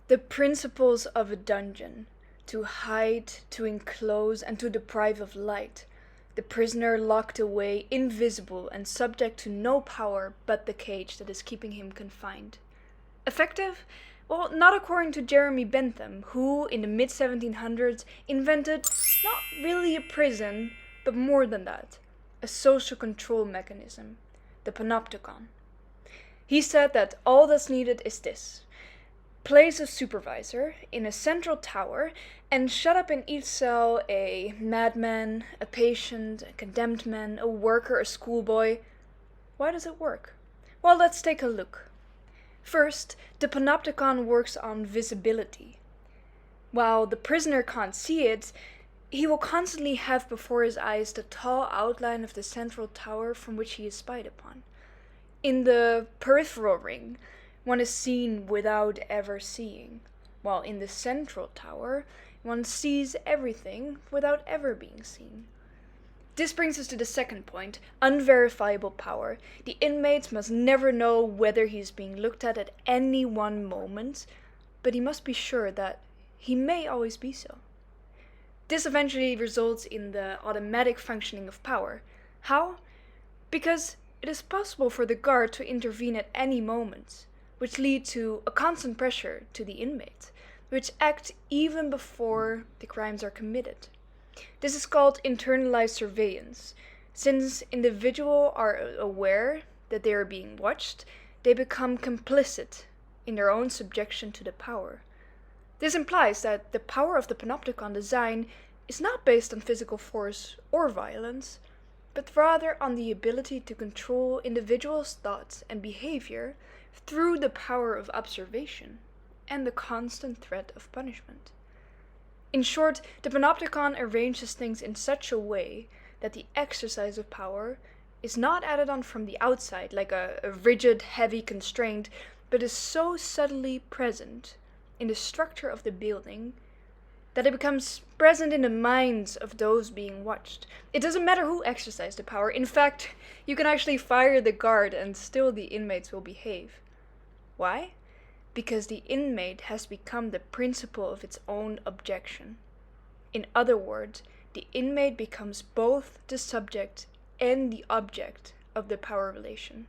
The principles of a dungeon: to hide, to enclose, and to deprive of light. The prisoner locked away, invisible, and subject to no power but the cage that is keeping him confined. Effective? Well, not according to Jeremy Bentham, who, in the mid-1700s, invented not really a prison, but more than that, a social control mechanism, the Panopticon. He said that all that's needed is this: place a supervisor in a central tower and shut up in each cell a madman, a patient, a condemned man, a worker, a schoolboy. Why does it work? Well, let's take a look. First, the Panopticon works on visibility. While the prisoner can't see it, he will constantly have before his eyes the tall outline of the central tower from which he is spied upon. In the peripheral ring, one is seen without ever seeing, while in the central tower, one sees everything without ever being seen. This brings us to the second point: unverifiable power. The inmates must never know whether he is being looked at any one moment, but he must be sure that he may always be so. This eventually results in the automatic functioning of power. How? Because it is possible for the guard to intervene at any moment, which lead to a constant pressure to the inmate, which act even before the crimes are committed. This is called internalized surveillance. Since individuals are aware that they are being watched, they become complicit in their own subjection to the power. This implies that the power of the Panopticon design is not based on physical force or violence, but rather on the ability to control individuals' thoughts and behavior through the power of observation and the constant threat of punishment. In short, the Panopticon arranges things in such a way that the exercise of power is not added on from the outside like a rigid, heavy constraint, but is so subtly present in the structure of the building that it becomes present in the minds of those being watched. It doesn't matter who exercised the power. In fact, you can actually fire the guard and still the inmates will behave. Why? Because the inmate has become the principle of its own objection. In other words, the inmate becomes both the subject and the object of the power relation.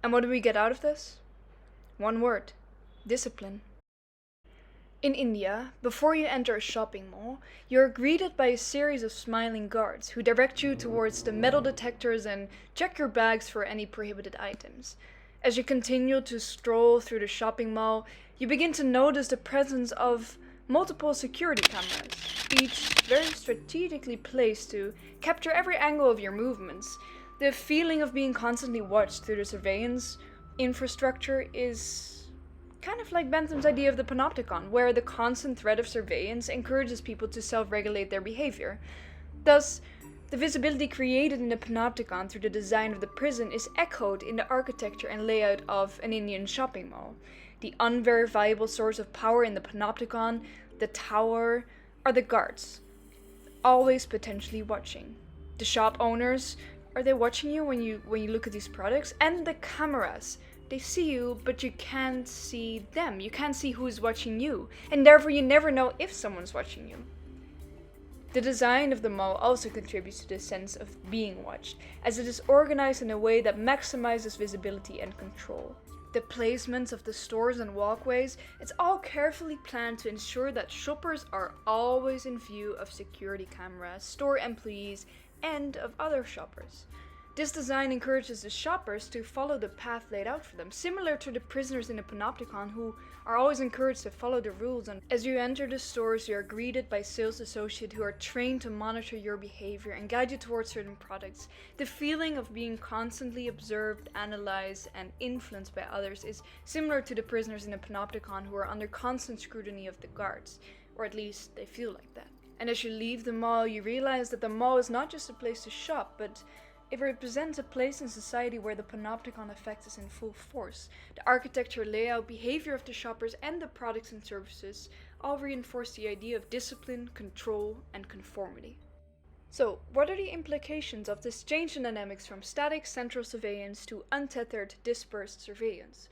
And what do we get out of this? One word: discipline. In India, before you enter a shopping mall, you are greeted by a series of smiling guards who direct you towards the metal detectors and check your bags for any prohibited items. As you continue to stroll through the shopping mall, you begin to notice the presence of multiple security cameras, each very strategically placed to capture every angle of your movements. The feeling of being constantly watched through the surveillance infrastructure is kind of like Bentham's idea of the Panopticon, where the constant threat of surveillance encourages people to self-regulate their behavior. Thus, the visibility created in the Panopticon through the design of the prison is echoed in the architecture and layout of an Indian shopping mall. The unverifiable source of power in the Panopticon, the tower, are the guards, always potentially watching. The shop owners, are they watching you when you look at these products? And the cameras, they see you, but you can't see them. You can't see who's watching you, and therefore you never know if someone's watching you. The design of the mall also contributes to this sense of being watched, as it is organized in a way that maximizes visibility and control. The placements of the stores and walkways, it's all carefully planned to ensure that shoppers are always in view of security cameras, store employees, and of other shoppers. This design encourages the shoppers to follow the path laid out for them, similar to the prisoners in the Panopticon who are always encouraged to follow the rules. And as you enter the stores, you are greeted by sales associates who are trained to monitor your behavior and guide you towards certain products. The feeling of being constantly observed, analyzed, and influenced by others is similar to the prisoners in the Panopticon who are under constant scrutiny of the guards, or at least they feel like that. And as you leave the mall, you realize that the mall is not just a place to shop, but it represents a place in society where the Panopticon effect is in full force. The architecture, layout, behavior of the shoppers, and the products and services all reinforce the idea of discipline, control, and conformity. So, what are the implications of this change in dynamics from static central surveillance to untethered dispersed surveillance?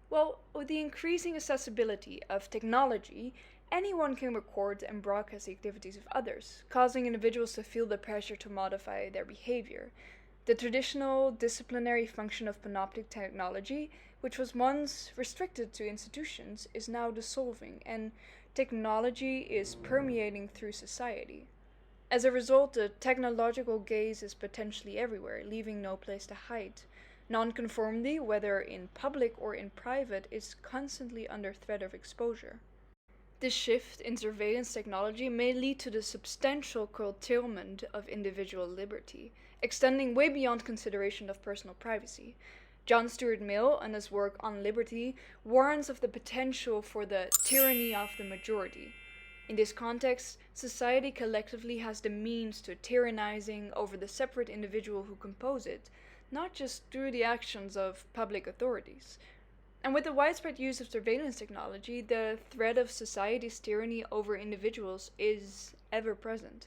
Well, with the increasing accessibility of technology, anyone can record and broadcast the activities of others, causing individuals to feel the pressure to modify their behavior. The traditional disciplinary function of panoptic technology, which was once restricted to institutions, is now dissolving, and technology is permeating through society. As a result, the technological gaze is potentially everywhere, leaving no place to hide. Nonconformity, whether in public or in private, is constantly under threat of exposure. This shift in surveillance technology may lead to the substantial curtailment of individual liberty, extending way beyond consideration of personal privacy. John Stuart Mill, in his work on liberty, warns of the potential for the tyranny of the majority. In this context, society collectively has the means to tyrannizing over the separate individual who compose it, not just through the actions of public authorities. And with the widespread use of surveillance technology, the threat of society's tyranny over individuals is ever present.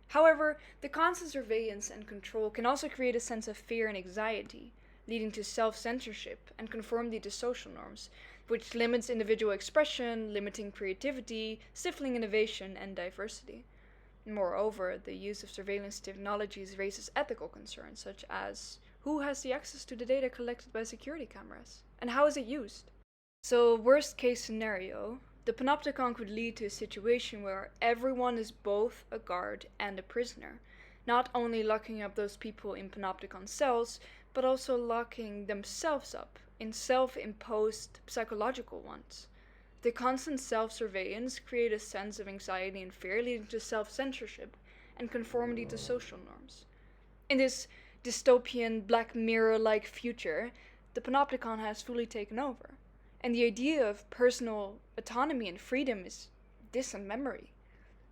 However, the constant surveillance and control can also create a sense of fear and anxiety, leading to self censorship and conformity to social norms, which limits individual expression, limiting creativity, stifling innovation and diversity. Moreover, the use of surveillance technologies raises ethical concerns, such as who has the access to the data collected by security cameras, and how is it used? So, worst case scenario, the Panopticon could lead to a situation where everyone is both a guard and a prisoner, not only locking up those people in Panopticon cells, but also locking themselves up in self-imposed psychological ones. The constant self-surveillance create a sense of anxiety and fear, leading to self-censorship and conformity to social norms. In this dystopian Black Mirror-like future, the Panopticon has fully taken over, and the idea of personal autonomy and freedom is distant memory.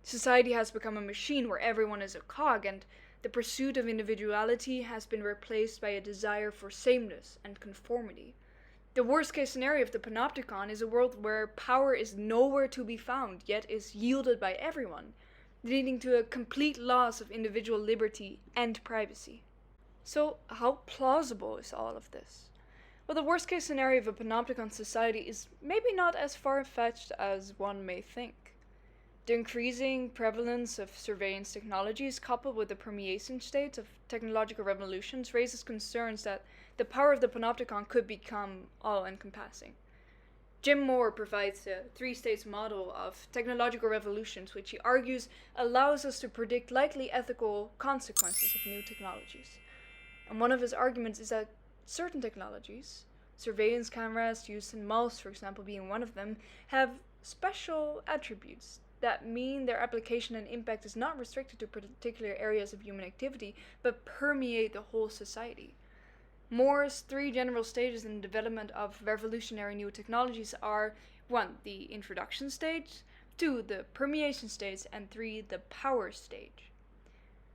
Society has become a machine where everyone is a cog, and the pursuit of individuality has been replaced by a desire for sameness and conformity. The worst case scenario of the Panopticon is a world where power is nowhere to be found, yet is yielded by everyone, leading to a complete loss of individual liberty and privacy. So, how plausible is all of this? Well, the worst case scenario of a Panopticon society is maybe not as far fetched as one may think. The increasing prevalence of surveillance technologies, coupled with the permeation state of technological revolutions, raises concerns that the power of the Panopticon could become all-encompassing. Jim Moore provides a three-stage model of technological revolutions, which he argues allows us to predict likely ethical consequences of new technologies. And one of his arguments is that certain technologies, surveillance cameras used in malls, for example, being one of them, have special attributes that mean their application and impact is not restricted to particular areas of human activity, but permeate the whole society. Moore's three general stages in the development of revolutionary new technologies are 1. The introduction stage, 2. The permeation stage, and 3. The power stage.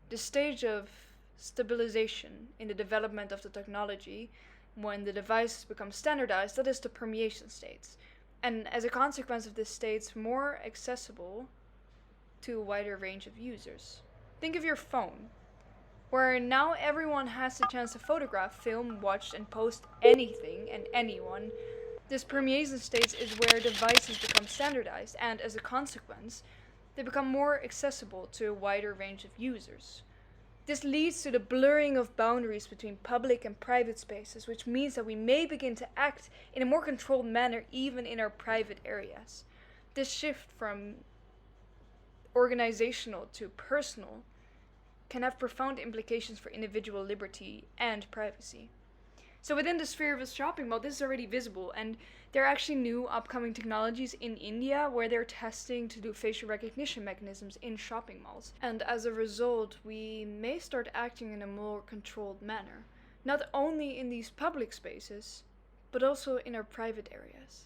The stage of stabilization in the development of the technology, when the device becomes standardized, that is the permeation stage. And as a consequence of this stage, more accessible to a wider range of users. Think of your phone, where now everyone has the chance to photograph, film, watch, and post anything and anyone. This permeation stage is where devices become standardized, and as a consequence, they become more accessible to a wider range of users. This leads to the blurring of boundaries between public and private spaces, which means that we may begin to act in a more controlled manner even in our private areas. This shift from organizational to personal can have profound implications for individual liberty and privacy. So within the sphere of a shopping mall, this is already visible, and there are actually new upcoming technologies in India where they're testing to do facial recognition mechanisms in shopping malls. And as a result, we may start acting in a more controlled manner, not only in these public spaces, but also in our private areas.